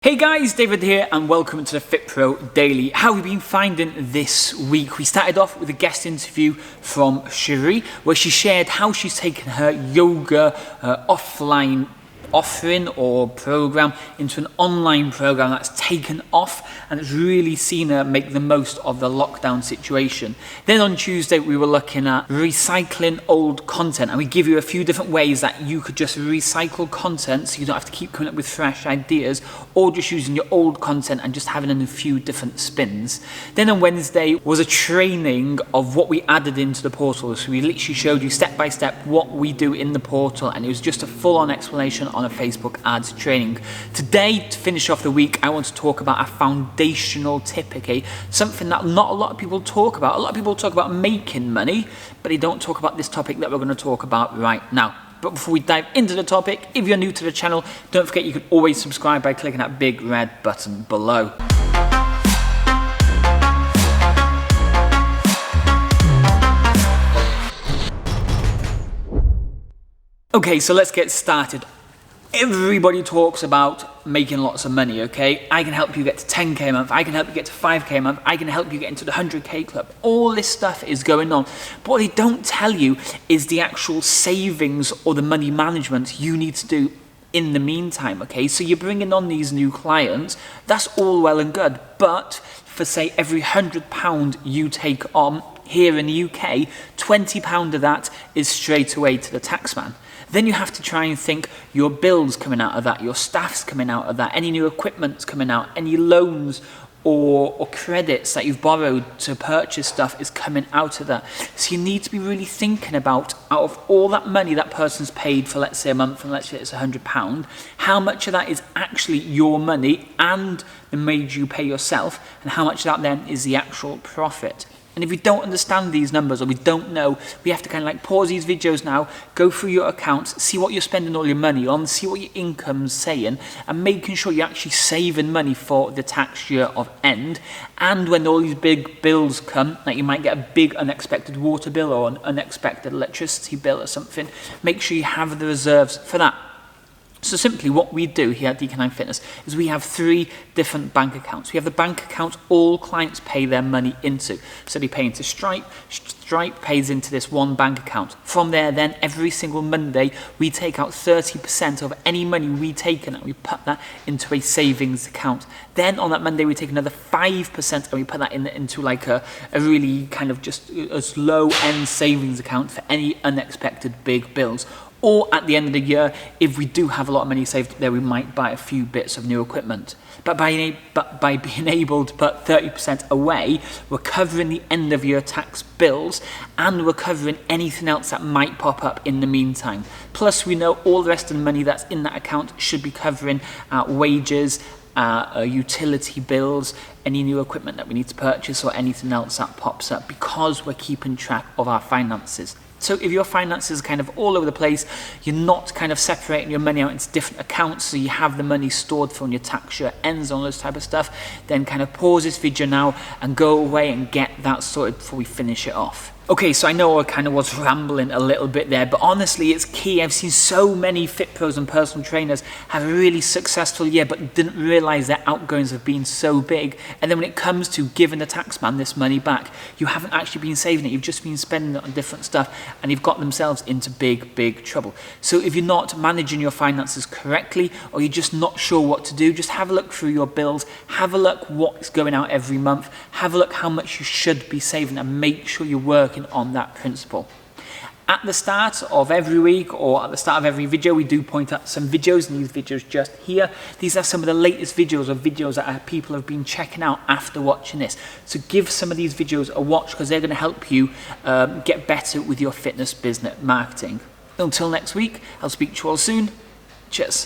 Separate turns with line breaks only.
Hey guys, David here and welcome to the Fit Pro Daily. How have you been finding this week? We started off with a guest interview from Sheree where she shared how she's taken her yoga offline offering or program into an online program that's taken off and it's really seen her make the most of the lockdown situation. Then on Tuesday we were looking at recycling old content, and we give you a few different ways that you could just recycle content so you don't have to keep coming up with fresh ideas, or just using your old content and just having a few different spins. Then on Wednesday was a training of what we added into the portal. So we literally showed you step by step what we do in the portal, and it was just a full-on explanation on a Facebook ads training. Today, to finish off the week, I want to talk about a foundational tip, okay? Something that not a lot of people talk about. A lot of people talk about making money, but they don't talk about this topic that we're going to talk about right now. But before we dive into the topic, if you're new to the channel, don't forget you can always subscribe by clicking that big red button below. Okay, so let's get started. Everybody talks about making lots of money, okay? I can help you get to 10k a month, I can help you get to 5k a month, I can help you get into the 100k club. All this stuff is going on. But what they don't tell you is the actual savings or the money management you need to do in the meantime, okay? So you're bringing on these new clients, that's all well and good, but for say every £100 you take on here in the UK, £20 of that is straight away to the taxman. Then you have to try and think your bills coming out of that, your staff's coming out of that, any new equipment's coming out, any loans or credits that you've borrowed to purchase stuff is coming out of that. So you need to be really thinking about, out of all that money that person's paid for, let's say a month, and let's say it's £100, how much of that is actually your money and the made you pay yourself, and how much of that then is the actual profit. And if we don't understand these numbers, or we don't know, we have to kind of like pause these videos now, go through your accounts, see what you're spending all your money on, see what your income's saying, and making sure you're actually saving money for the tax year of end. And when all these big bills come, like you might get a big unexpected water bill or an unexpected electricity bill or something, make sure you have the reserves for that. So simply what we do here at DKnine Fitness is we have 3 different bank accounts. We have the bank account all clients pay their money into. So they pay into Stripe, Stripe pays into this one bank account. From there then every single Monday we take out 30% of any money we take and we put that into a savings account. Then on that Monday we take another 5% and we put that into like a really kind of just a low end savings account for any unexpected big bills. Or at the end of the year, if we do have a lot of money saved there, we might buy a few bits of new equipment. But by being able to put 30% away, we're covering the end of year tax bills and we're covering anything else that might pop up in the meantime. Plus we know all the rest of the money that's in that account should be covering wages, utility bills, any new equipment that we need to purchase, or anything else that pops up, because we're keeping track of our finances. So if your finances are kind of all over the place, you're not kind of separating your money out into different accounts so you have the money stored for when your tax year ends, all those type of stuff, then kind of pause this video now and go away and get that sorted before we finish it off. Okay, so I know I kind of was rambling a little bit there, but honestly it's key. I've seen so many fit pros and personal trainers have a really successful year but didn't realize their outgoings have been so big, and then when it comes to giving the taxman this money back, you haven't actually been saving it, you've just been spending it on different stuff, and you've got themselves into big trouble. So if you're not managing your finances correctly, or you're just not sure what to do, just have a look through your bills, have a look what's going out every month, have a look how much you should be saving, and make sure you're working on that principle. At the start of every week or at the start of every video, we do point out some videos, and these videos just here. These are some of the latest videos or videos that people have been checking out after watching this. So give some of these videos a watch because they're going to help you get better with your fitness business marketing. Until next week, I'll speak to you all soon. Cheers.